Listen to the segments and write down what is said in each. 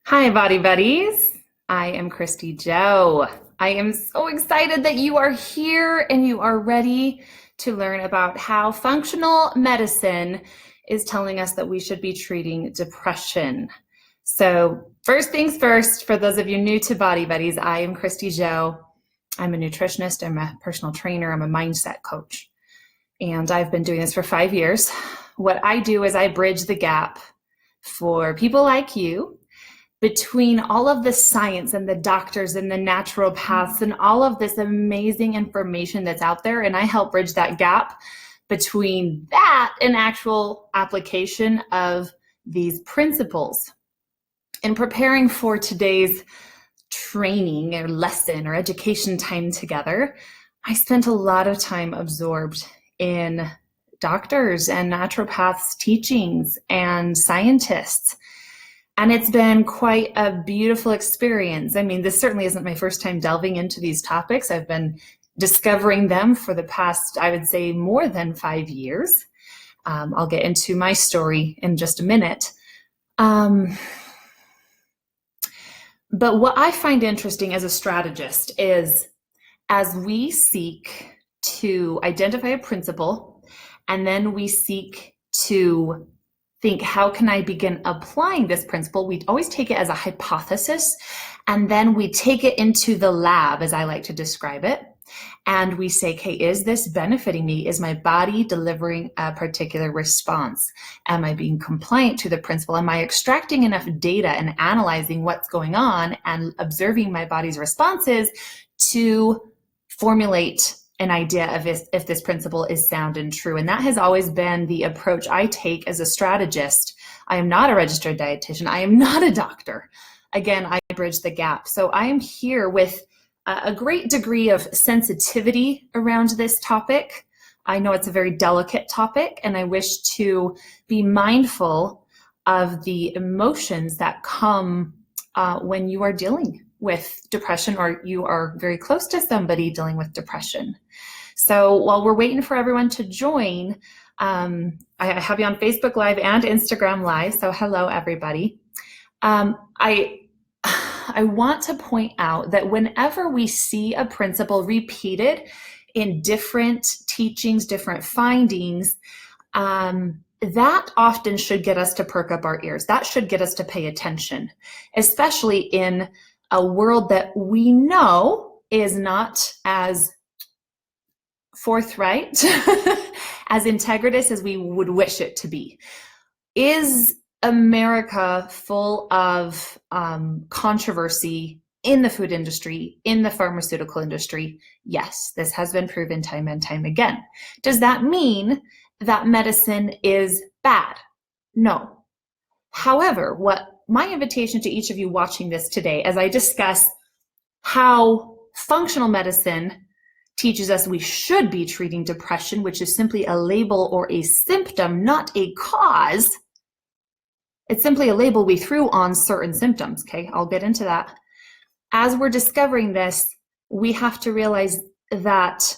Hi, Body Buddies. I am Christy Joe. I am so excited that you are here and you are ready to learn about how functional medicine is telling us that we should be treating depression. So, first things first, for those of you new to Body Buddies, I am Christy Joe. I'm a nutritionist, I'm a personal trainer, I'm a mindset coach, and I've been doing this for 5 years. What I do is I bridge the gap for people like you between all of the science and the doctors and the naturopaths and all of this amazing information that's out there. And I help bridge that gap between that and actual application of these principles. In preparing for today's training or lesson or education time together, I spent a lot of time absorbed in doctors and naturopaths' teachings and scientists. And it's been quite a beautiful experience. I mean, this certainly isn't my first time delving into these topics. I've been discovering them for the past, I would say, more than 5 years. I'll get into my story in just a minute. But what I find interesting as a strategist is as we seek to identify a principle and then we seek to think, how can I begin applying this principle? We always take it as a hypothesis, and then we take it into the lab, as I like to describe it. And we say, okay, is this benefiting me? Is my body delivering a particular response? Am I being compliant to the principle? Am I extracting enough data and analyzing what's going on and observing my body's responses to formulate an idea of if this principle is sound and true? And that has always been the approach I take as a strategist. I am not a registered dietitian. I am not a doctor. Again, I bridge the gap. So I am here with a great degree of sensitivity around this topic. I know it's a very delicate topic, and I wish to be mindful of the emotions that come when you are dealing with depression or you are very close to somebody dealing with depression. So while we're waiting for everyone to join, I have you on Facebook Live and Instagram Live, so hello everybody. I want to point out that whenever we see a principle repeated in different teachings, different findings, that often should get us to perk up our ears. That should get us to pay attention, especially in a world that we know is not as forthright, as integritous as we would wish it to be. Is America full of controversy in the food industry, in the pharmaceutical industry? Yes, this has been proven time and time again. Does that mean that medicine is bad? No. However, what my invitation to each of you watching this today, as I discuss how functional medicine teaches us we should be treating depression, which is simply a label or a symptom, not a cause. It's simply a label we threw on certain symptoms, okay? I'll get into that. As we're discovering this, we have to realize that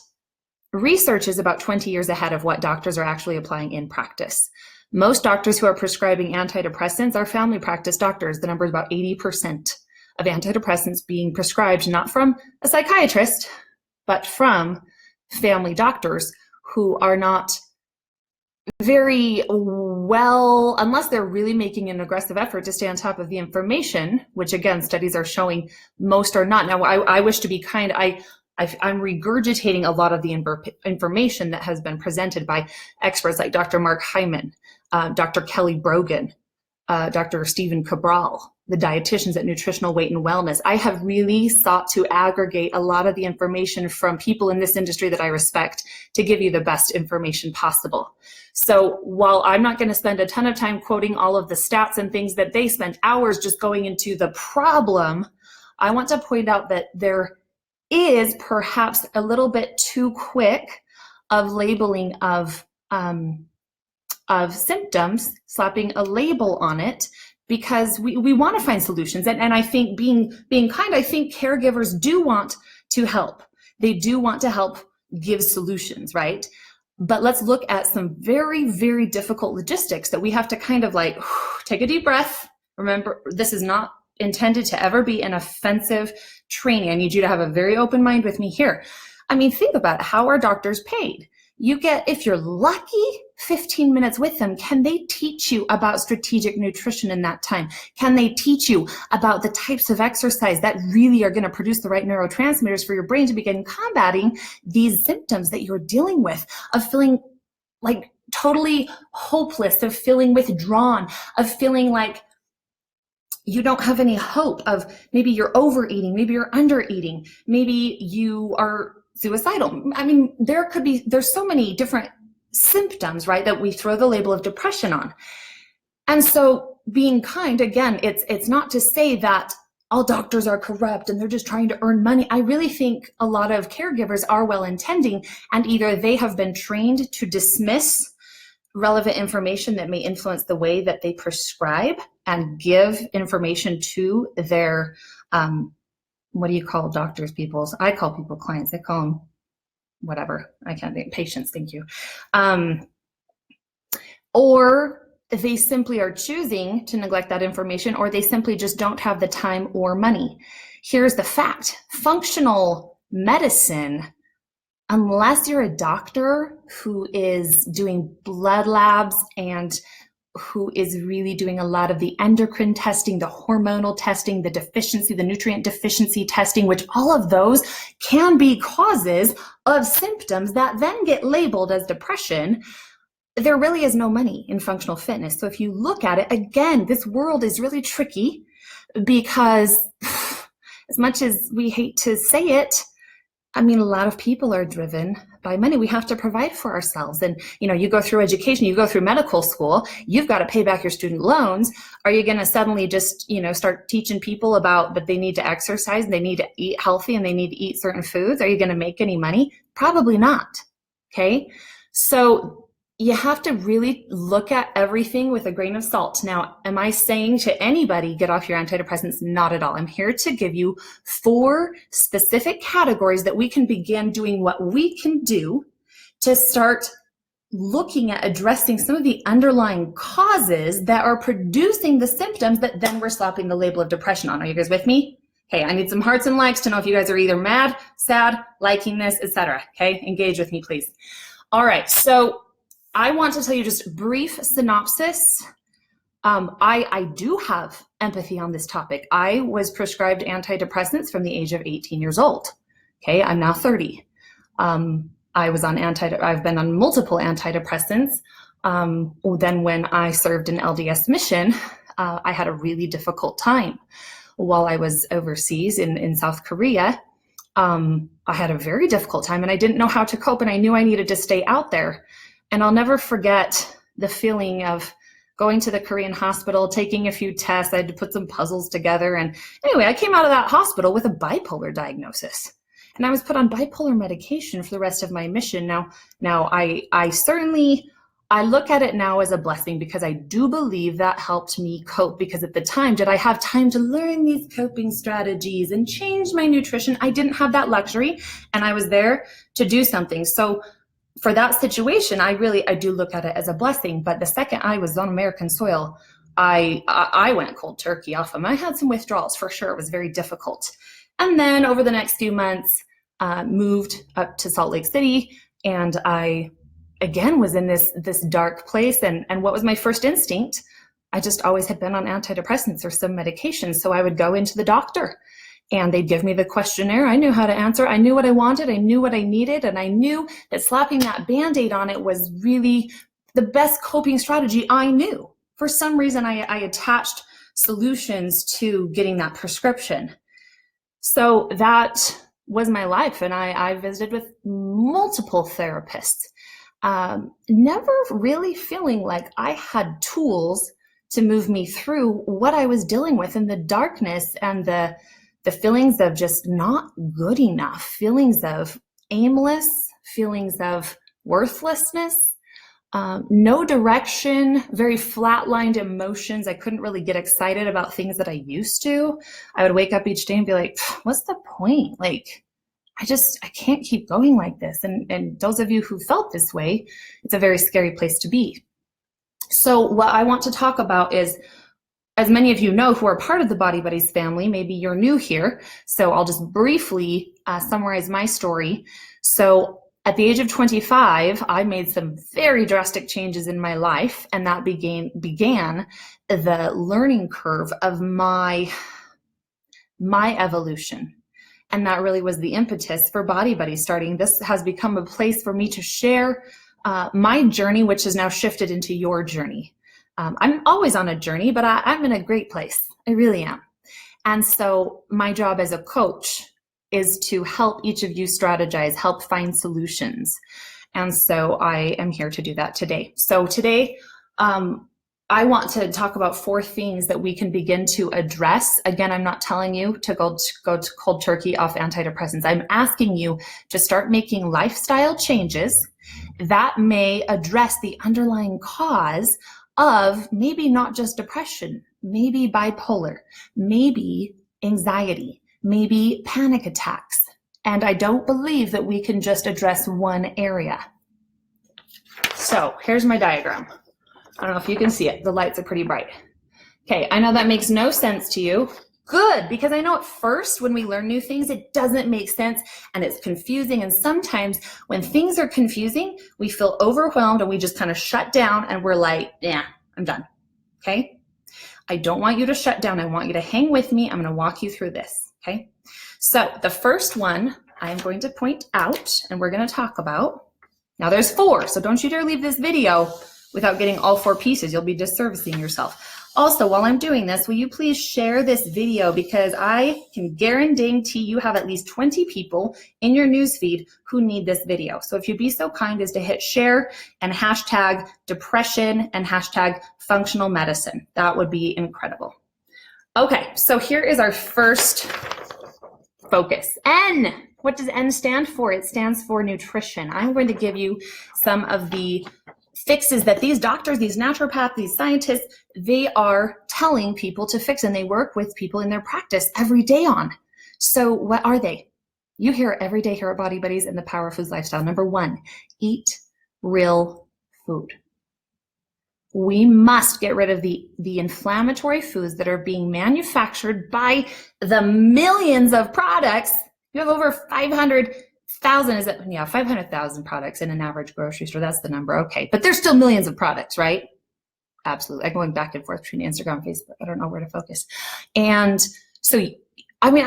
research is about 20 years ahead of what doctors are actually applying in practice. Most doctors who are prescribing antidepressants are family practice doctors. The number is about 80% of antidepressants being prescribed not from a psychiatrist, but from family doctors who are not very well, unless they're really making an aggressive effort to stay on top of the information, which again, studies are showing most are not. Now, I wish to be kind. I'm regurgitating a lot of the information that has been presented by experts like Dr. Mark Hyman, Dr. Kelly Brogan, Dr. Stephen Cabral, the dietitians at Nutritional Weight and Wellness. I have really sought to aggregate a lot of the information from people in this industry that I respect to give you the best information possible. So while I'm not going to spend a ton of time quoting all of the stats and things that they spent hours just going into the problem, I want to point out that there is perhaps a little bit too quick of labeling of symptoms, slapping a label on it, because we want to find solutions. And I think being kind, I think caregivers do want to help. They do want to help give solutions, right? But let's look at some very, very difficult logistics that we have to kind of like take a deep breath. Remember, this is not intended to ever be an offensive training. I need you to have a very open mind with me here. I mean, think about it. How are doctors paid? You get, if you're lucky, 15 minutes with them. Can they teach you about strategic nutrition in that time? Can they teach you about the types of exercise that really are going to produce the right neurotransmitters for your brain to begin combating these symptoms that you're dealing with, of feeling like totally hopeless, of feeling withdrawn, of feeling like you don't have any hope, of maybe you're overeating, maybe you're undereating, maybe you are suicidal. I mean, there's so many different symptoms, right, that we throw the label of depression on. And so being kind, again, it's not to say that all doctors are corrupt and they're just trying to earn money. I really think a lot of caregivers are well-intending, and either they have been trained to dismiss relevant information that may influence the way that they prescribe and give information to their what do you call doctors, peoples? I call people clients. I call them whatever. I can't think. Patients, thank you. Or they simply are choosing to neglect that information, or they simply just don't have the time or money. Here's the fact. Functional medicine, unless you're a doctor who is doing blood labs and who is really doing a lot of the endocrine testing, the hormonal testing, the deficiency, the nutrient deficiency testing, which all of those can be causes of symptoms that then get labeled as depression, there really is no money in functional fitness. So if you look at it, again, this world is really tricky because as much as we hate to say it, I mean, a lot of people are driven by money. We have to provide for ourselves. And, you go through education, you go through medical school, you've got to pay back your student loans. Are you going to suddenly just, start teaching people about that they need to exercise, and they need to eat healthy, and they need to eat certain foods? Are you going to make any money? Probably not. Okay. So you have to really look at everything with a grain of salt. Now, am I saying to anybody, get off your antidepressants? Not at all. I'm here to give you 4 specific categories that we can begin doing what we can do to start looking at addressing some of the underlying causes that are producing the symptoms that then we're slapping the label of depression on. Are you guys with me? Okay, I need some hearts and likes to know if you guys are either mad, sad, liking this, etc. Okay, engage with me, please. All right, so I want to tell you just a brief synopsis. I do have empathy on this topic. I was prescribed antidepressants from the age of 18 years old. Okay, I'm now 30. I've been on multiple antidepressants. Then when I served an LDS mission, I had a really difficult time while I was overseas in South Korea. I had a very difficult time, and I didn't know how to cope, and I knew I needed to stay out there. And I'll never forget the feeling of going to the Korean hospital, taking a few tests. I had to put some puzzles together. And anyway, I came out of that hospital with a bipolar diagnosis. And I was put on bipolar medication for the rest of my mission. Now I certainly look at it now as a blessing, because I do believe that helped me cope. Because at the time, did I have time to learn these coping strategies and change my nutrition? I didn't have that luxury, and I was there to do something. So for that situation, I do look at it as a blessing. But the second I was on American soil, I went cold turkey off them. I had some withdrawals for sure. It was very difficult. And then over the next few months, moved up to Salt Lake City, and I again was in this dark place. And what was my first instinct? I just always had been on antidepressants or some medication. So I would go into the doctor, and they'd give me the questionnaire. I knew how to answer. I knew what I wanted. I knew what I needed. And I knew that slapping that Band-Aid on it was really the best coping strategy I knew. For some reason, I attached solutions to getting that prescription. So that was my life. And I visited with multiple therapists, never really feeling like I had tools to move me through what I was dealing with in the darkness and the feelings of just not good enough, feelings of aimless, feelings of worthlessness, no direction, very flatlined emotions. I couldn't really get excited about things that I used to. I would wake up each day and be like, what's the point? Like, I can't keep going like this. And those of you who felt this way, it's a very scary place to be. So what I want to talk about is as many of you know who are part of the Body Buddies family, maybe you're new here. So I'll just briefly summarize my story. So at the age of 25, I made some very drastic changes in my life, and that began the learning curve of my evolution. And that really was the impetus for Body Buddies starting. This has become a place for me to share my journey, which has now shifted into your journey. I'm always on a journey, but I'm in a great place. I really am. And so my job as a coach is to help each of you strategize, help find solutions. And so I am here to do that today. So today, I want to talk about 4 things that we can begin to address. Again, I'm not telling you to go to cold turkey off antidepressants. I'm asking you to start making lifestyle changes that may address the underlying cause of maybe not just depression, maybe bipolar, maybe anxiety, maybe panic attacks. And I don't believe that we can just address one area. So here's my diagram. I don't know if you can see it. The lights are pretty bright. Okay, I know that makes no sense to you. Good, because I know at first when we learn new things, it doesn't make sense and it's confusing. And sometimes when things are confusing, we feel overwhelmed and we just kind of shut down and we're like, yeah, I'm done. Okay? I don't want you to shut down. I want you to hang with me. I'm going to walk you through this. Okay? So the first one I'm going to point out and we're going to talk about. Now there's 4, so don't you dare leave this video without getting all 4 pieces. You'll be disservicing yourself. Also, while I'm doing this, will you please share this video, because I can guarantee you have at least 20 people in your newsfeed who need this video. So if you'd be so kind as to hit share and hashtag depression and hashtag functional medicine, that would be incredible. Okay, so here is our first focus. N. What does N stand for? It stands for nutrition. I'm going to give you some of the fixes that these doctors, these naturopaths, these scientists, they are telling people to fix, and they work with people in their practice every day on. So what are they? You hear it every day here at Body Buddies and the Power Foods Lifestyle. Number 1, eat real food. We must get rid of the inflammatory foods that are being manufactured by the millions of products. You have over 500,000 products in an average grocery store. That's the number. Okay. But there's still millions of products, right? Absolutely. I'm going back and forth between Instagram and Facebook. I don't know where to focus. And so, I mean,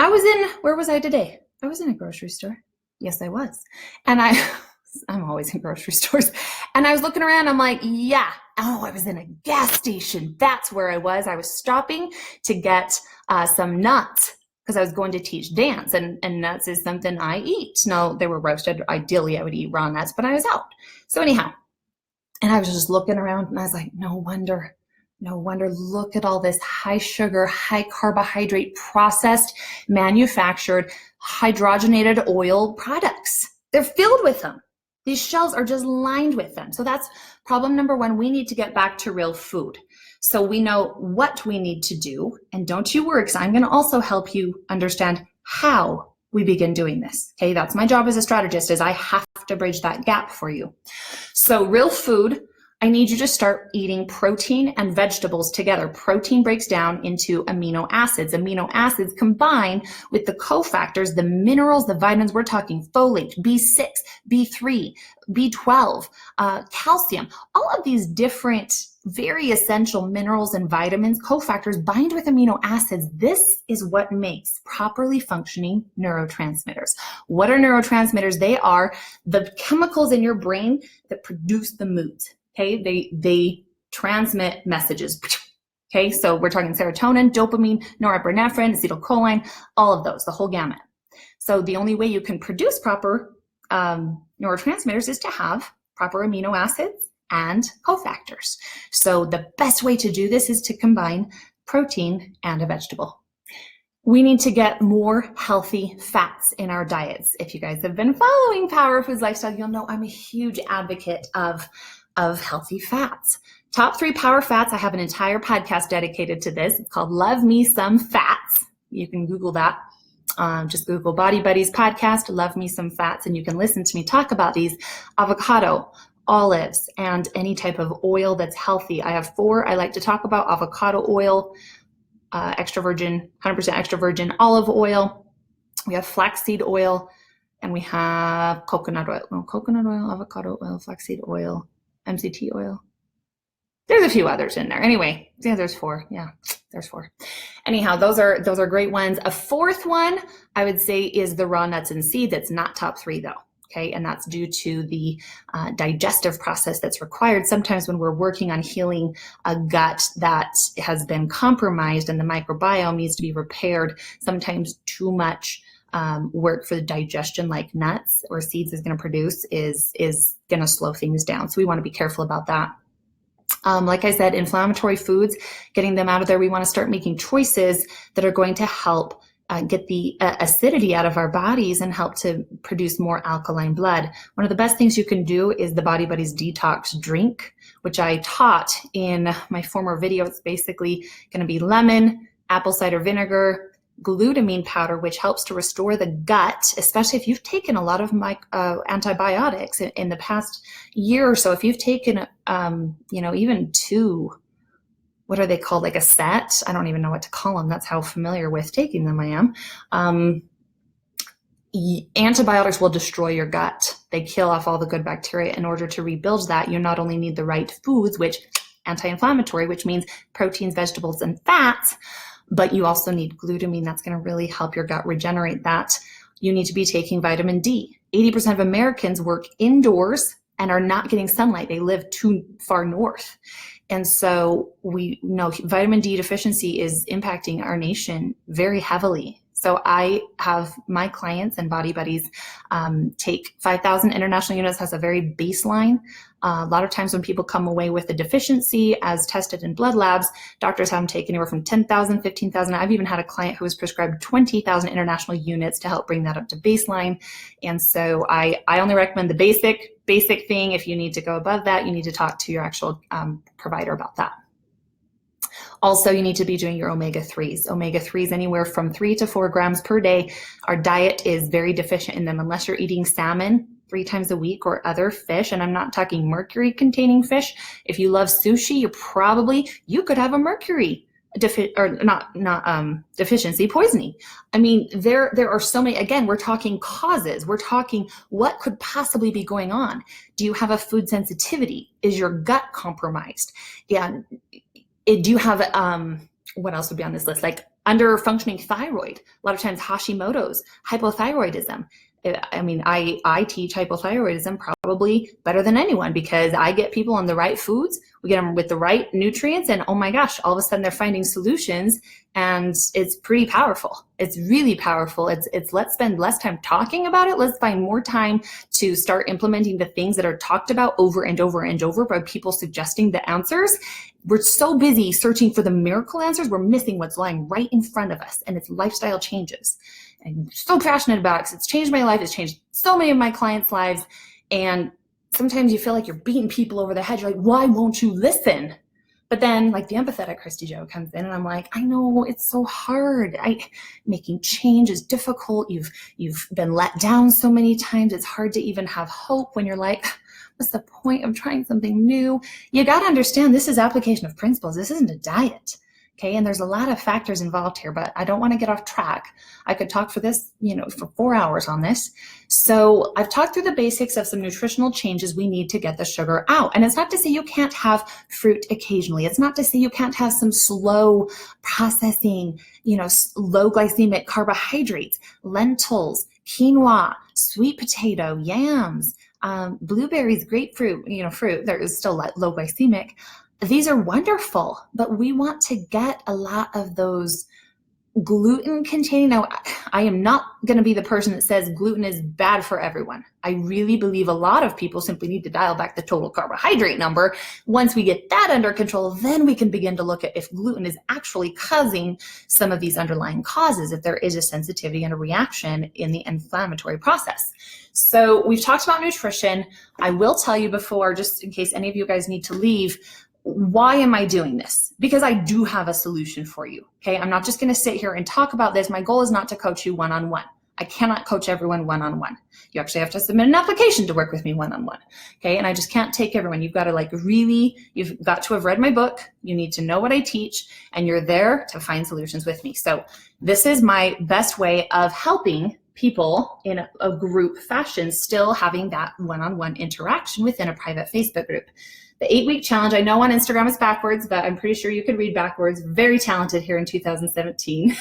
where was I today? I was in a grocery store. Yes, I was. And I'm always in grocery stores. And I was looking around. I'm like, yeah. Oh, I was in a gas station. That's where I was. I was stopping to get some nuts, because I was going to teach dance, and nuts is something I eat. No, they were roasted. Ideally, I would eat raw nuts, but I was out. So anyhow, and I was just looking around and I was like, no wonder, look at all this high sugar, high carbohydrate, processed, manufactured, hydrogenated oil products. They're filled with them. These shelves are just lined with them. So that's problem number 1. We need to get back to real food. So we know what we need to do, and don't you worry, because I'm going to also help you understand how we begin doing this. Okay, that's my job as a strategist, is I have to bridge that gap for you. So real food, I need you to start eating protein and vegetables together. Protein breaks down into amino acids. Amino acids combine with the cofactors, the minerals, the vitamins. We're talking folate, B6, B3, B12, calcium. All of these different, very essential minerals and vitamins, cofactors, bind with amino acids. This is what makes properly functioning neurotransmitters. What are neurotransmitters? They are the chemicals in your brain that produce the moods. Okay, they transmit messages. Okay, so we're talking serotonin, dopamine, norepinephrine, acetylcholine, all of those, the whole gamut. So the only way you can produce proper neurotransmitters is to have proper amino acids and cofactors. So the best way to do this is to combine protein and a vegetable. We need to get more healthy fats in our diets. If you guys have been following Power Foods Lifestyle, you'll know I'm a huge advocate of healthy fats. Top 3 power fats. I have an entire podcast dedicated to this. It's called Love Me Some Fats. You can Google that. Just Google Body Buddies podcast, Love Me Some Fats, and you can listen to me talk about these. Avocado, olives, and any type of oil that's healthy. I have 4 I like to talk about: avocado oil, extra virgin, 100% extra virgin olive oil. We have flaxseed oil, and we have coconut oil. No, coconut oil, avocado oil, flaxseed oil, MCT oil. There's a few others in there. Anyway, yeah, there's 4. Yeah, there's 4. Anyhow, those are great ones. A fourth one I would say is the raw nuts and seeds. That's not top 3 though. Okay, and that's due to the digestive process that's required sometimes when we're working on healing a gut that has been compromised and the microbiome needs to be repaired. Sometimes too much work for the digestion, like nuts or seeds, is going to produce is going to slow things down. So we want to be careful about that. Like I said, inflammatory foods, getting them out of there. We want to start making choices that are going to help get the acidity out of our bodies and help to produce more alkaline blood. One of the best things you can do is the Body Buddies Detox drink, which I taught in my former video. It's basically going to be lemon, apple cider vinegar, glutamine powder, which helps to restore the gut, especially if you've taken a lot of antibiotics in the past year or so. If you've taken, even 2, what are they called? Like a set? I don't even know what to call them. That's how familiar with taking them I am. Antibiotics will destroy your gut. They kill off all the good bacteria. In order to rebuild that, you not only need the right foods, which anti-inflammatory, which means proteins, vegetables, and fats, but you also need glutamine. That's going to really help your gut regenerate that. You need to be taking vitamin D. 80% of Americans work indoors and are not getting sunlight. They live too far north. And so we know vitamin D deficiency is impacting our nation very heavily. So I have my clients and Body Buddies take 5,000 international units, has a very baseline. A lot of times when people come away with a deficiency as tested in blood labs, doctors have them take anywhere from 10,000, 15,000. I've even had a client who was prescribed 20,000 international units to help bring that up to baseline. And so I only recommend the basic thing. If you need to go above that, you need to talk to your actual provider about that. Also, you need to be doing your omega-3s. Omega-3s anywhere from 3 to 4 grams per day. Our diet is very deficient in them unless you're eating salmon 3 times a week or other fish. And I'm not talking mercury containing fish. If you love sushi, you could have a mercury deficiency, poisoning. I mean, there are so many. Again, we're talking causes. We're talking what could possibly be going on. Do you have a food sensitivity? Is your gut compromised? Yeah. Do you have, what else would be on this list? Like under functioning thyroid, a lot of times Hashimoto's, hypothyroidism. I mean, I teach hypothyroidism probably better than anyone because I get people on the right foods. We get them with the right nutrients and oh my gosh, all of a sudden they're finding solutions and it's pretty powerful. It's really powerful. It's let's spend less time talking about it. Let's find more time to start implementing the things that are talked about over and over and over by people suggesting the answers. We're so busy searching for the miracle answers, we're missing what's lying right in front of us, and it's lifestyle changes. I'm so passionate about it because it's changed my life. It's changed so many of my clients' lives. And sometimes you feel like you're beating people over the head. You're like, why won't you listen? But then like the empathetic Christy Joe comes in and I'm like, I know it's so hard. Making change is difficult. You've been let down so many times. It's hard to even have hope when you're like, what's the point of trying something new? You got to understand this is application of principles. This isn't a diet. Okay, and there's a lot of factors involved here, but I don't want to get off track. I could talk for 4 hours on this. So I've talked through the basics of some nutritional changes we need to get the sugar out. And it's not to say you can't have fruit occasionally. It's not to say you can't have some slow processing, low glycemic carbohydrates, lentils, quinoa, sweet potato, yams, blueberries, grapefruit, fruit. There is still low glycemic. These are wonderful, but we want to get a lot of those gluten containing. Now, I am not going to be the person that says gluten is bad for everyone. I really believe a lot of people simply need to dial back the total carbohydrate number. Once we get that under control, then we can begin to look at if gluten is actually causing some of these underlying causes, if there is a sensitivity and a reaction in the inflammatory process. So we've talked about nutrition. I will tell you before, just in case any of you guys need to leave, why am I doing this? Because I do have a solution for you. Okay. I'm not just going to sit here and talk about this. My goal is not to coach you one-on-one. I cannot coach everyone one-on-one. You actually have to submit an application to work with me one-on-one. Okay. And I just can't take everyone. You've got to you've got to have read my book. You need to know what I teach, and you're there to find solutions with me. So this is my best way of helping people in a group fashion, still having that one-on-one interaction within a private Facebook group. The 8-week challenge, I know on Instagram it's backwards, but I'm pretty sure you could read backwards. Very talented here in 2017.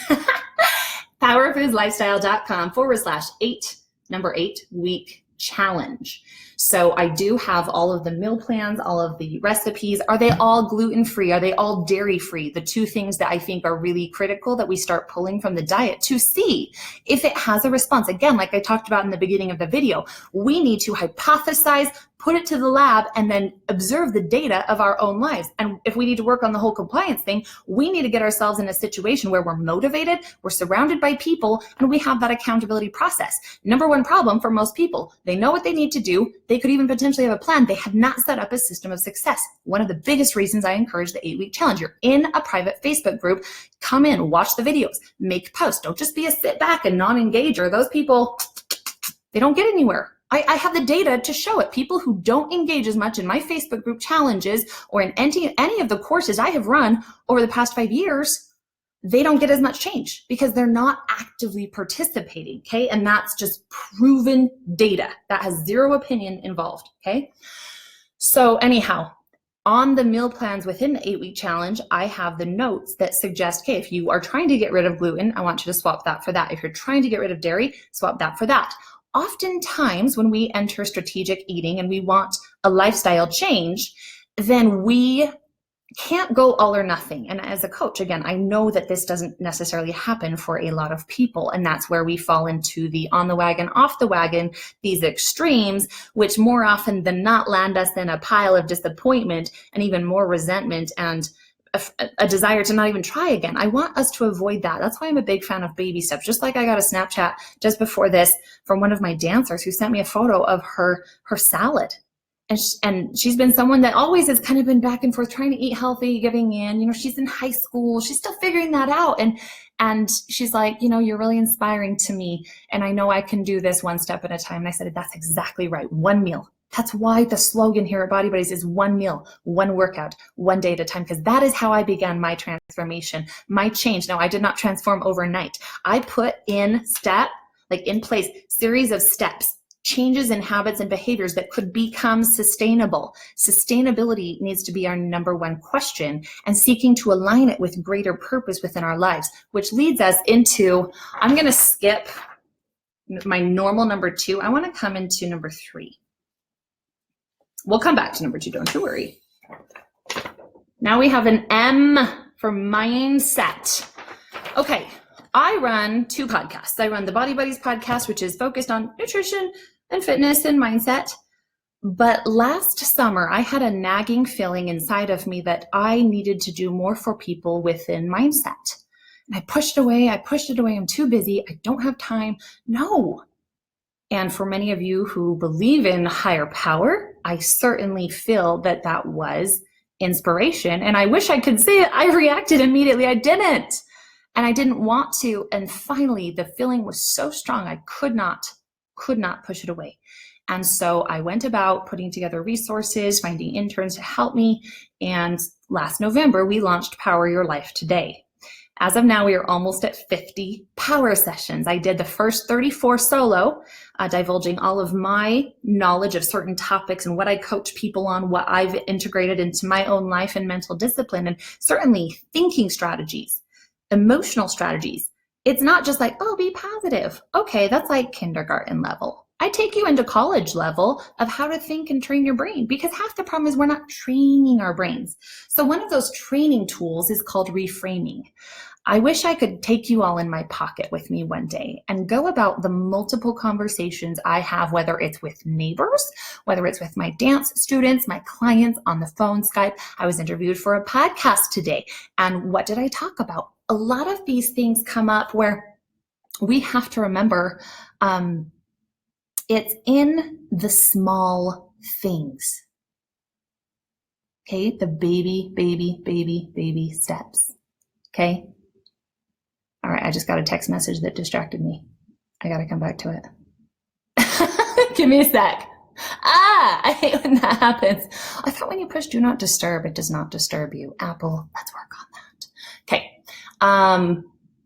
powerfoods.lifestyle.com/8 week challenge. So I do have all of the meal plans, all of the recipes. Are they all gluten-free? Are they all dairy-free? The two things that I think are really critical that we start pulling from the diet to see if it has a response. Again, like I talked about in the beginning of the video, we need to hypothesize, put it to the lab, and then observe the data of our own lives. And if we need to work on the whole compliance thing, we need to get ourselves in a situation where we're motivated, we're surrounded by people, and we have that accountability process. Number one problem for most people, they know what they need to do. They could even potentially have a plan. They have not set up a system of success. One of the biggest reasons I encourage the 8-week challenge. You're in a private Facebook group. Come in, watch the videos, make posts. Don't just be a sit back and non-engager. Those people, they don't get anywhere. I have the data to show it. People who don't engage as much in my Facebook group challenges or in any of the courses I have run over the past 5 years, they don't get as much change because they're not actively participating, okay? And that's just proven data. That has zero opinion involved, okay? So anyhow, on the meal plans within the 8-week challenge, I have the notes that suggest, okay, if you are trying to get rid of gluten, I want you to swap that for that. If you're trying to get rid of dairy, swap that for that. Oftentimes when we enter strategic eating and we want a lifestyle change, then we can't go all or nothing. And as a coach, again, I know that this doesn't necessarily happen for a lot of people. And that's where we fall into the on the wagon, off the wagon, these extremes, which more often than not land us in a pile of disappointment and even more resentment and a desire to not even try again. I want us to avoid that. That's why I'm a big fan of baby steps. Just like I got a Snapchat just before this from one of my dancers who sent me a photo of her salad. And she's been someone that always has kind of been back and forth trying to eat healthy, giving in. You know, she's in high school. She's still figuring that out. And she's like, you know, you're really inspiring to me. And I know I can do this one step at a time. And I said, that's exactly right. One meal. That's why the slogan here at Body Buddies is one meal, one workout, one day at a time, because that is how I began my transformation, my change. Now, I did not transform overnight. I put in place, series of steps, changes in habits and behaviors that could become sustainable. Sustainability needs to be our number one question, and seeking to align it with greater purpose within our lives, which leads us into, I'm going to skip my normal number 2. I want to come into number 3. We'll come back to number 2, don't you worry. Now we have an M for mindset. Okay, I run 2 podcasts. I run the Body Buddies podcast, which is focused on nutrition and fitness and mindset. But last summer, I had a nagging feeling inside of me that I needed to do more for people within mindset. And I pushed it away. I'm too busy. I don't have time. No. And for many of you who believe in higher power, I certainly feel that that was inspiration. And I wish I could say it. I reacted immediately. I didn't. And I didn't want to. And finally, the feeling was so strong, I could not push it away. And so I went about putting together resources, finding interns to help me. And last November, we launched Power Your Life Today. As of now, we are almost at 50 power sessions. I did the first 34 solo, divulging all of my knowledge of certain topics and what I coach people on, what I've integrated into my own life and mental discipline, and certainly thinking strategies, emotional strategies. It's not just like, oh, be positive. Okay, that's like kindergarten level. I take you into college level of how to think and train your brain, because half the problem is we're not training our brains. So one of those training tools is called reframing. I wish I could take you all in my pocket with me one day and go about the multiple conversations I have, whether it's with neighbors, whether it's with my dance students, my clients on the phone, Skype. I was interviewed for a podcast today. And what did I talk about? A lot of these things come up where we have to remember, it's in the small things. Okay, the baby steps. Okay. All right, I just got a text message that distracted me. I gotta come back to it. Give me a sec. I hate when that happens. I thought when you push do not disturb, it does not disturb you. Apple, let's work on that. Okay.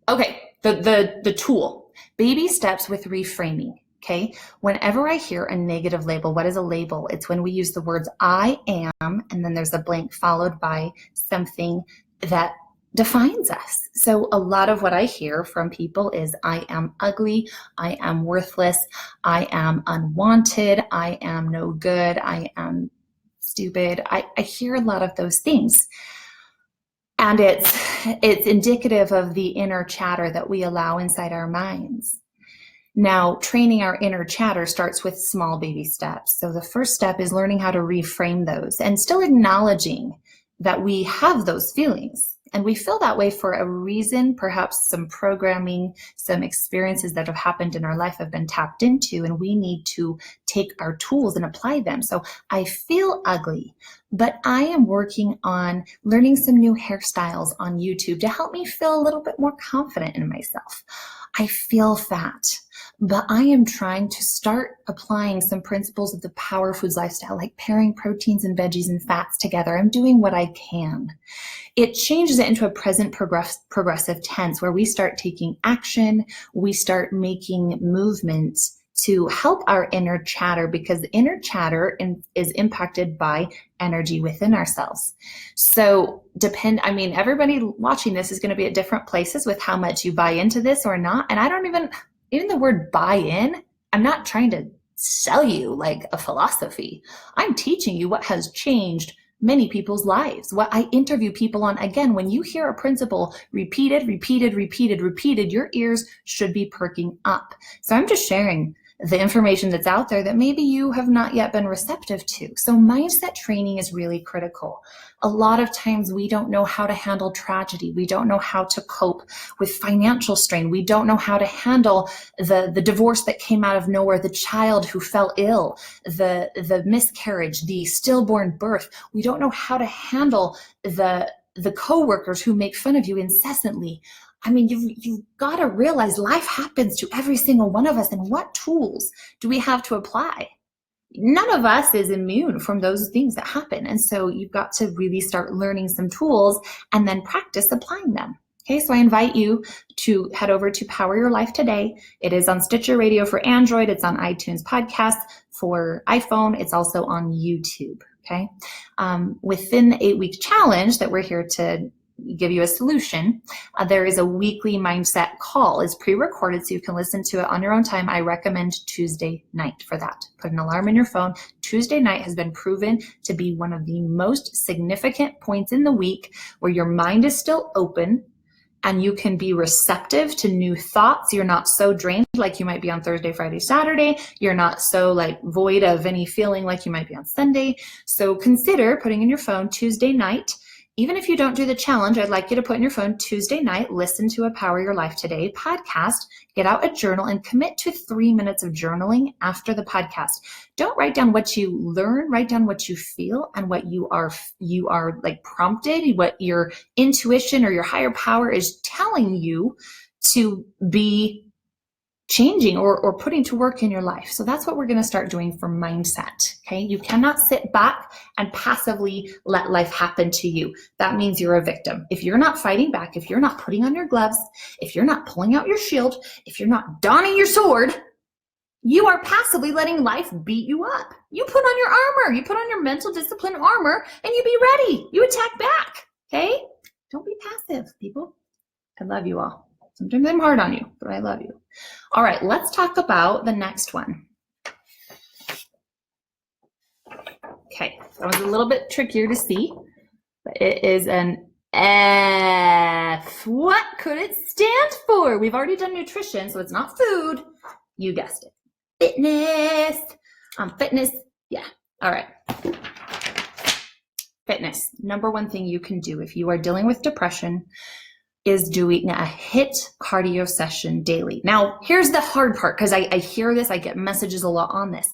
Okay. The tool, baby steps with reframing. Okay. Whenever I hear a negative label, what is a label? It's when we use the words I am, and then there's a blank followed by something that defines us. So a lot of what I hear from people is I am ugly, I am worthless, I am unwanted, I am no good, I am stupid. I hear a lot of those things. And it's indicative of the inner chatter that we allow inside our minds. Now, training our inner chatter starts with small baby steps. So the first step is learning how to reframe those and still acknowledging that we have those feelings. And we feel that way for a reason. Perhaps some programming, some experiences that have happened in our life have been tapped into, and we need to take our tools and apply them. So I feel ugly, but I am working on learning some new hairstyles on YouTube to help me feel a little bit more confident in myself. I feel fat, but I am trying to start applying some principles of the Power Foods lifestyle, like pairing proteins and veggies and fats together. I'm doing what I can. It changes it into a present progressive tense where we start taking action, we start making movements to help our inner chatter, because the inner chatter is impacted by energy within ourselves. So everybody watching this is going to be at different places with how much you buy into this or not. And I don't even the word buy in, I'm not trying to sell you like a philosophy. I'm teaching you what has changed many people's lives. What I interview people on, again, when you hear a principle repeated, your ears should be perking up. So I'm just sharing the information that's out there that maybe you have not yet been receptive to. So mindset training is really critical. A lot of times we don't know how to handle tragedy. We don't know how to cope with financial strain. We don't know how to handle the divorce that came out of nowhere, the child who fell ill, the miscarriage, the stillborn birth. We don't know how to handle the coworkers who make fun of you incessantly. You've got to realize life happens to every single one of us, and what tools do we have to apply? None of us is immune from those things that happen. And so you've got to really start learning some tools and then practice applying them. Okay, so I invite you to head over to Power Your Life Today. It is on Stitcher Radio for Android. It's on iTunes Podcasts for iPhone. It's also on YouTube. Okay, within the 8-week challenge that we're here to give you a solution, there is a weekly mindset call. It's pre-recorded so you can listen to it on your own time. I recommend Tuesday night for that. Put an alarm in your phone. Tuesday night has been proven to be one of the most significant points in the week where your mind is still open and you can be receptive to new thoughts. You're not so drained like you might be on Thursday, Friday, Saturday. You're not so void of any feeling like you might be on Sunday. So consider putting in your phone Tuesday night. Even if you don't do the challenge, I'd like you to put in your phone Tuesday night, listen to a Power Your Life Today podcast, get out a journal, and commit to 3 minutes of journaling after the podcast. Don't write down what you learn, write down what you feel and what you are prompted, what your intuition or your higher power is telling you to be changing or putting to work in your life. So that's what we're going to start doing for mindset. Okay. You cannot sit back and passively let life happen to you. That means you're a victim. If you're not fighting back, if you're not putting on your gloves, if you're not pulling out your shield, if you're not donning your sword, you are passively letting life beat you up. You put on your armor, you put on your mental discipline armor, and you be ready. You attack back. Okay. Don't be passive, people. I love you all. Sometimes I'm hard on you, but I love you. All right, let's talk about the next one. Okay, that was a little bit trickier to see, but it is an F. What could it stand for? We've already done nutrition, so it's not food. You guessed it. Fitness. Fitness. Yeah. All right. Fitness. Number one thing you can do if you are dealing with depression is doing a HIIT cardio session daily. Now, here's the hard part, because I hear this, I get messages a lot on this.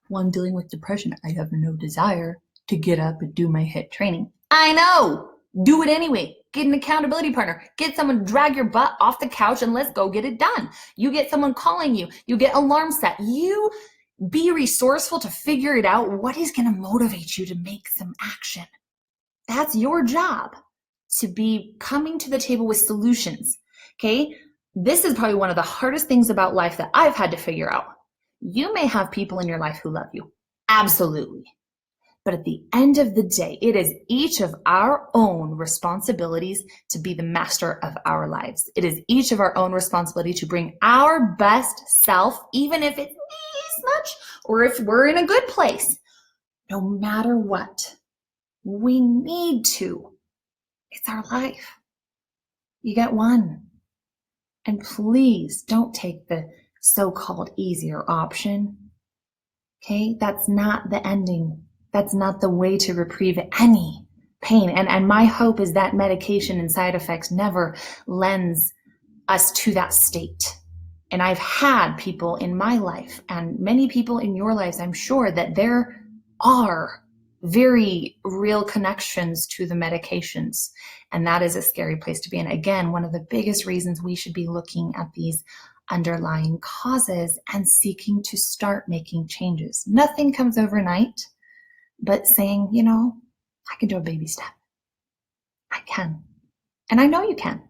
Well, I'm dealing with depression. I have no desire to get up and do my HIIT training. I know. Do it anyway. Get an accountability partner. Get someone to drag your butt off the couch and let's go get it done. You get someone calling you. You get alarm set. You be resourceful to figure it out. What is going to motivate you to make some action? That's your job, to be coming to the table with solutions. Okay? This is probably one of the hardest things about life that I've had to figure out. You may have people in your life who love you. Absolutely. But at the end of the day, it is each of our own responsibilities to be the master of our lives. It is each of our own responsibility to bring our best self, even if it's this much, or if we're in a good place. No matter what, we need to. It's our life. You get one. And please don't take the so-called easier option. Okay? That's not the ending. That's not the way to reprieve any pain. And my hope is that medication and side effects never lends us to that state. And I've had people in my life and many people in your lives, I'm sure, that there are very real connections to the medications. And that is a scary place to be. And again, one of the biggest reasons we should be looking at these underlying causes and seeking to start making changes. Nothing comes overnight. But saying, you know, I can do a baby step. I can. And I know you can.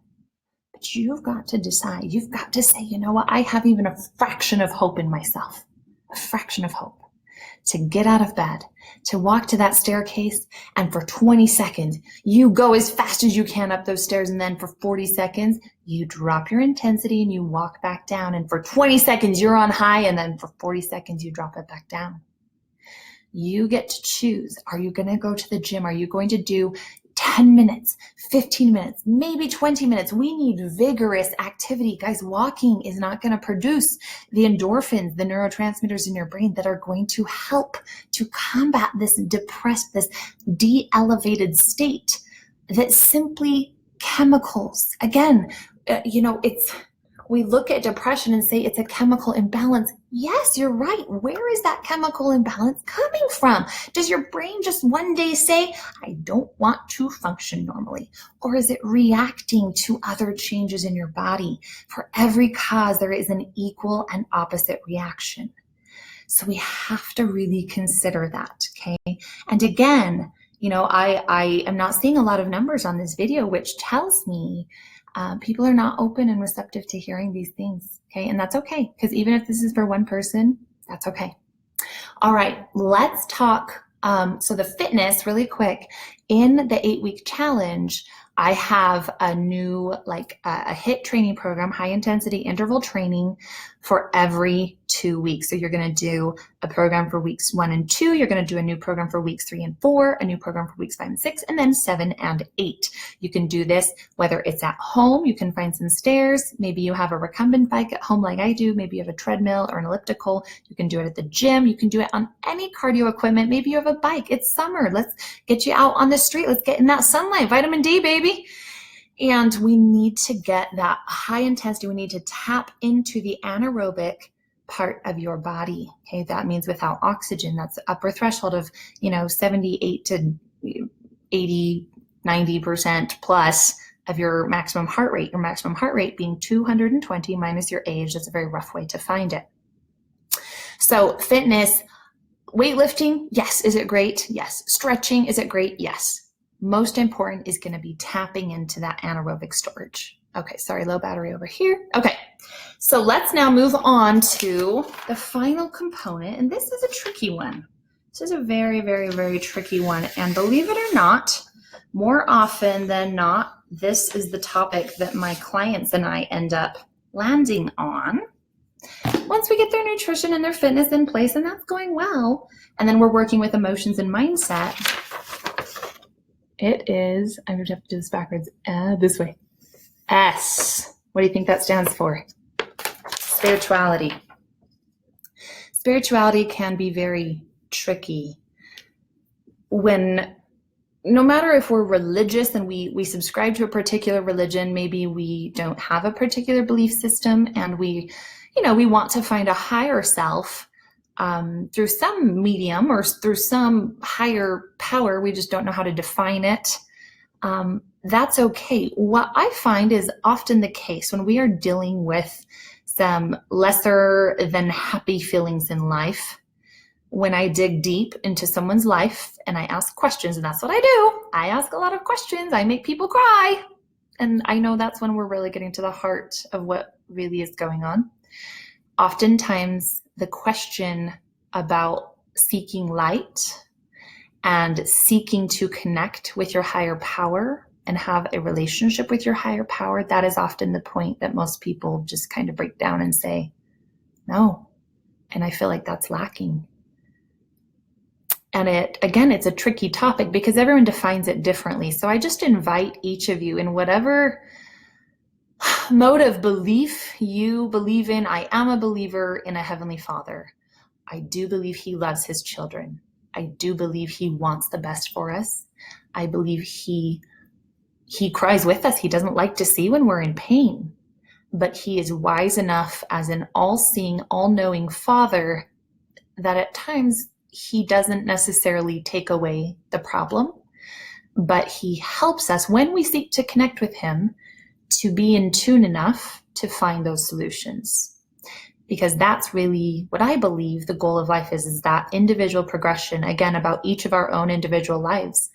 But you've got to decide. You've got to say, you know what? I have even a fraction of hope in myself. A fraction of hope. To get out of bed, to walk to that staircase, and for 20 seconds, you go as fast as you can up those stairs, and then for 40 seconds, you drop your intensity and you walk back down, and for 20 seconds, you're on high, and then for 40 seconds, you drop it back down. You get to choose. Are you going to go to the gym? Are you going to do 10 minutes, 15 minutes, maybe 20 minutes? We need vigorous activity. Guys, walking is not going to produce the endorphins, the neurotransmitters in your brain that are going to help to combat this depressed, this de-elevated state that simply chemicals. Again, we look at depression and say it's a chemical imbalance. Yes, you're right. Where is that chemical imbalance coming from? Does your brain just one day say, I don't want to function normally? Or is it reacting to other changes in your body? For every cause, there is an equal and opposite reaction. So we have to really consider that, okay? And again, I am not seeing a lot of numbers on this video, which tells me people are not open and receptive to hearing these things, okay? And that's okay, because even if this is for one person, that's okay. All right, let's talk. So the fitness, really quick, in the 8-week challenge, I have a new, a HIIT training program, high intensity interval training for every 2 weeks. So you're going to do a program for weeks 1 and 2. You're going to do a new program for weeks 3 and 4, a new program for weeks 5 and 6, and then 7 and 8. You can do this whether it's at home. You can find some stairs. Maybe you have a recumbent bike at home like I do. Maybe you have a treadmill or an elliptical. You can do it at the gym. You can do it on any cardio equipment. Maybe you have a bike. It's summer. Let's get you out on the street. Let's get in that sunlight. Vitamin D, baby. And we need to get that high intensity. We need to tap into the anaerobic part of your body. Okay, that means without oxygen. That's the upper threshold of 78 to 80, 90% plus of your maximum heart rate. Your maximum heart rate being 220 minus your age. That's a very rough way to find it. So fitness, weightlifting, yes. Is it great? Yes. Stretching, is it great? Yes. Most important is going to be tapping into that anaerobic storage. Okay, sorry, low battery over here. Okay, so let's now move on to the final component, and this is a tricky one. This is a very, very, very tricky one, and believe it or not, more often than not, this is the topic that my clients and I end up landing on once we get their nutrition and their fitness in place, and that's going well, and then we're working with emotions and mindset. It is, I'm going to have to do this backwards, this way. S. What do you think that stands for? Spirituality. Spirituality can be very tricky when, no matter if we're religious and we subscribe to a particular religion, maybe we don't have a particular belief system, and we want to find a higher self through some medium or through some higher power. We just don't know how to define it. that's okay. What I find is often the case when we are dealing with some lesser than happy feelings in life, when I dig deep into someone's life and I ask questions, and that's what I do. I ask a lot of questions. I make people cry. And I know that's when we're really getting to the heart of what really is going on. Oftentimes, the question about seeking light and seeking to connect with your higher power and have a relationship with your higher power, that is often the point that most people just kind of break down and say, no. And I feel like that's lacking. And it's a tricky topic because everyone defines it differently. So I just invite each of you, in whatever mode of belief you believe in. I am a believer in a Heavenly Father. I do believe He loves His children. I do believe He wants the best for us. I believe He cries with us. He doesn't like to see when we're in pain, but He is wise enough as an all-seeing, all-knowing Father that at times He doesn't necessarily take away the problem, but He helps us when we seek to connect with Him to be in tune enough to find those solutions. Because that's really what I believe the goal of life is that individual progression, again, about each of our own individual lives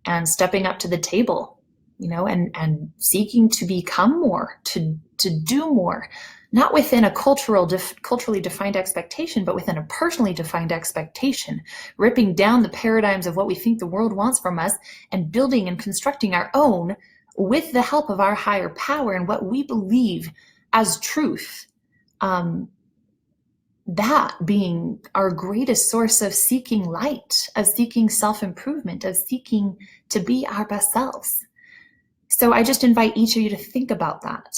and stepping up to the table, and seeking to become more, to do more. Not within a culturally defined expectation, but within a personally defined expectation, ripping down the paradigms of what we think the world wants from us and building and constructing our own with the help of our higher power and what we believe as truth. That being our greatest source of seeking light, of seeking self-improvement, of seeking to be our best selves. So I just invite each of you to think about that.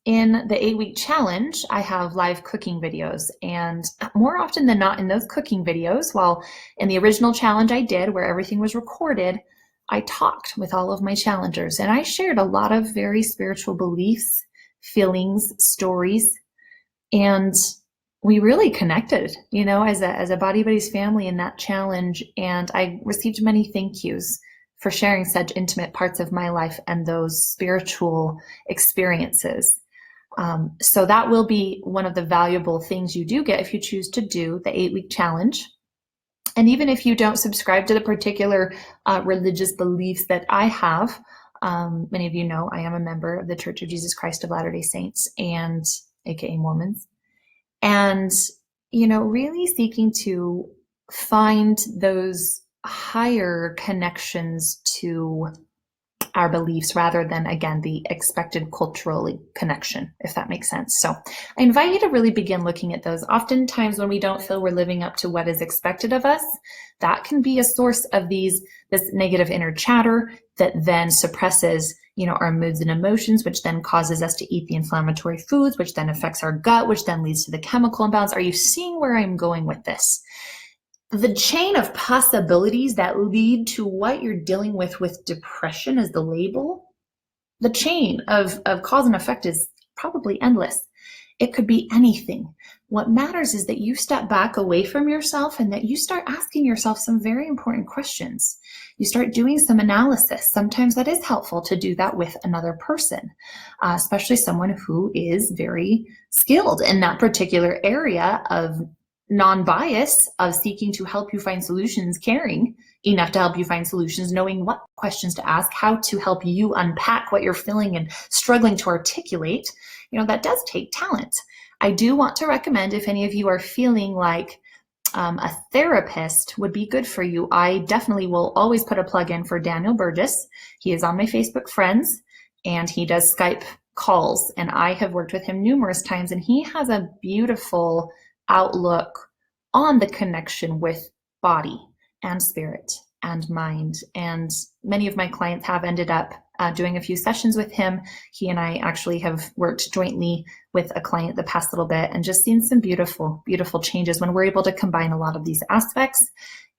In the 8-week challenge, I have live cooking videos, and more often than not in those cooking videos, while in the original challenge I did where everything was recorded, I talked with all of my challengers and I shared a lot of very spiritual beliefs, feelings, stories, and we really connected, as a Body Buddies family in that challenge. And I received many thank yous for sharing such intimate parts of my life and those spiritual experiences. So that will be one of the valuable things you do get if you choose to do the 8-week challenge. And even if you don't subscribe to the particular religious beliefs that I have, many of you know I am a member of the Church of Jesus Christ of Latter-day Saints, and aka Mormons. And, really seeking to find those higher connections to our beliefs rather than, again, the expected cultural connection, if that makes sense. So I invite you to really begin looking at those. Oftentimes when we don't feel we're living up to what is expected of us, that can be a source of this negative inner chatter that then suppresses, our moods and emotions, which then causes us to eat the inflammatory foods, which then affects our gut, which then leads to the chemical imbalance. Are you seeing where I'm going with this? The chain of possibilities that lead to what you're dealing with depression as the label, the chain of cause and effect is probably endless. It could be anything. What matters is that you step back away from yourself and that you start asking yourself some very important questions. You start doing some analysis. Sometimes that is helpful to do that with another person, especially someone who is very skilled in that particular area of non-bias, of seeking to help you find solutions, caring enough to help you find solutions, knowing what questions to ask, how to help you unpack what you're feeling and struggling to articulate. That does take talent. I do want to recommend, if any of you are feeling like a therapist would be good for you, I definitely will always put a plug in for Daniel Burgess. He is on my Facebook friends and he does Skype calls, and I have worked with him numerous times, and he has a beautiful outlook on the connection with body and spirit and mind. And many of my clients have ended up doing a few sessions with him. He and I actually have worked jointly with a client the past little bit and just seen some beautiful, beautiful changes when we're able to combine a lot of these aspects.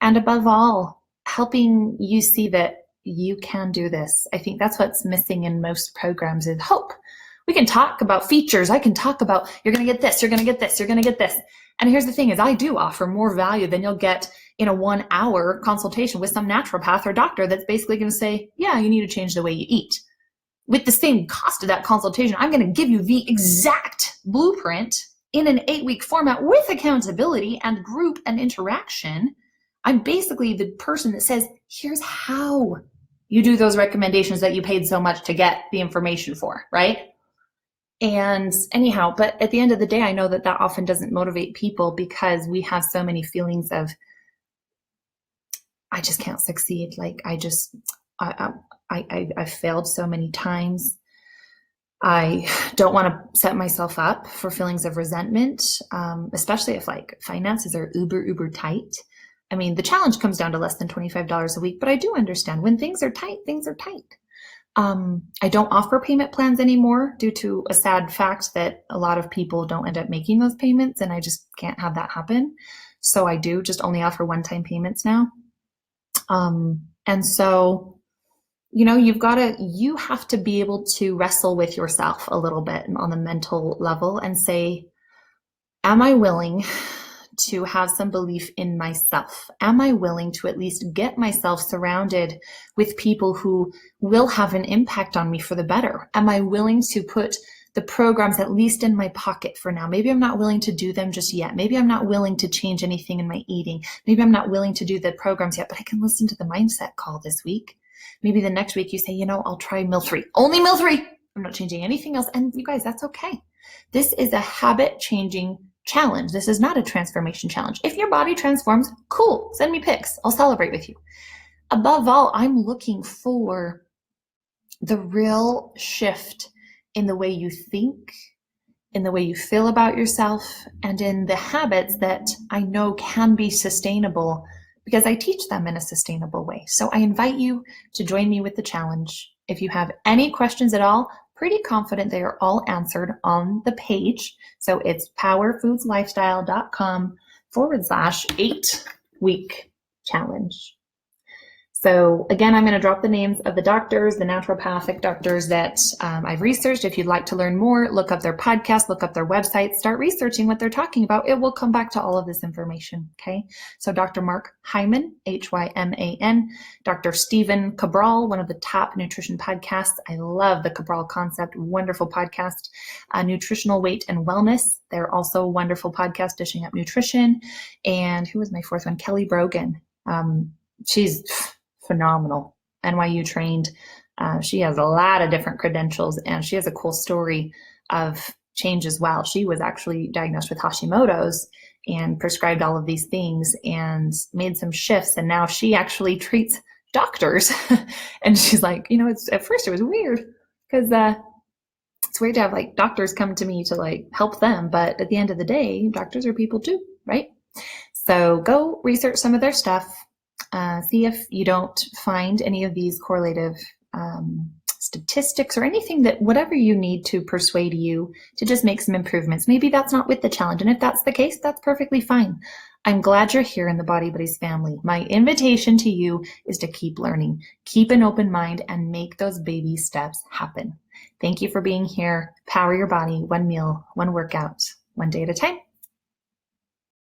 And above all, helping you see that you can do this. I think that's what's missing in most programs is hope. We can talk about features. I can talk about, you're going to get this, you're going to get this, you're going to get this. And here's the thing is I do offer more value than you'll get in a 1 hour consultation with some naturopath or doctor that's basically going to say, yeah, you need to change the way you eat. With the same cost of that consultation, I'm going to give you the exact blueprint in an 8-week format with accountability and group and interaction. I'm basically the person that says, here's how you do those recommendations that you paid so much to get the information for, right? And anyhow, but at the end of the day, I know that that often doesn't motivate people because we have so many feelings of, I just can't succeed. Like I've failed so many times. I don't want to set myself up for feelings of resentment, especially if like finances are uber tight. I mean, the challenge comes down to less than $25 a week, but I do understand when things are tight, things are tight. I don't offer payment plans anymore due to a sad fact that a lot of people don't end up making those payments, and I just can't have that happen. So I do just only offer one-time payments now. And so, you know, you have to be able to wrestle with yourself a little bit on the mental level and say, am I willing to have some belief in myself? Am I willing to at least get myself surrounded with people who will have an impact on me for the better? Am I willing to put the programs at least in my pocket for now? Maybe I'm not willing to do them just yet. Maybe I'm not willing to change anything in my eating. Maybe I'm not willing to do the programs yet, but I can listen to the mindset call this week. Maybe the next week you say, you know, I'll try meal 3, only meal 3. I'm not changing anything else. And you guys, that's okay. This is a habit changing challenge. This is not a transformation challenge. If your body transforms, cool. Send me pics. I'll celebrate with you. Above all, I'm looking for the real shift in the way you think, in the way you feel about yourself, and in the habits that I know can be sustainable because I teach them in a sustainable way. So I invite you to join me with the challenge. If you have any questions at all, pretty confident they are all answered on the page. So it's powerfoodslifestyle.com/8-week challenge. So again, I'm going to drop the names of the doctors, the naturopathic doctors that I've researched. If you'd like to learn more, look up their podcast, look up their website, start researching what they're talking about. It will come back to all of this information, okay? So Dr. Mark Hyman, Hyman, Dr. Stephen Cabral, one of the top nutrition podcasts. I love the Cabral Concept, wonderful podcast. Nutritional Weight and Wellness, they're also a wonderful podcast, dishing up nutrition. And who was my fourth one? Kelly Brogan. She's phenomenal, NYU trained. She has a lot of different credentials, and she has a cool story of change as well. She was actually diagnosed with Hashimoto's and prescribed all of these things and made some shifts, and now she actually treats doctors. And she's like, you know, at first it was weird because it's weird to have like doctors come to me to like help them, but at the end of the day, doctors are people too, right? So go research some of their stuff. See if you don't find any of these correlative statistics or anything that whatever you need to persuade you to just make some improvements. Maybe that's not with the challenge. And if that's the case, that's perfectly fine. I'm glad you're here in the Body Buddies family. My invitation to you is to keep learning, keep an open mind, and make those baby steps happen. Thank you for being here. Power your body, one meal, one workout, one day at a time.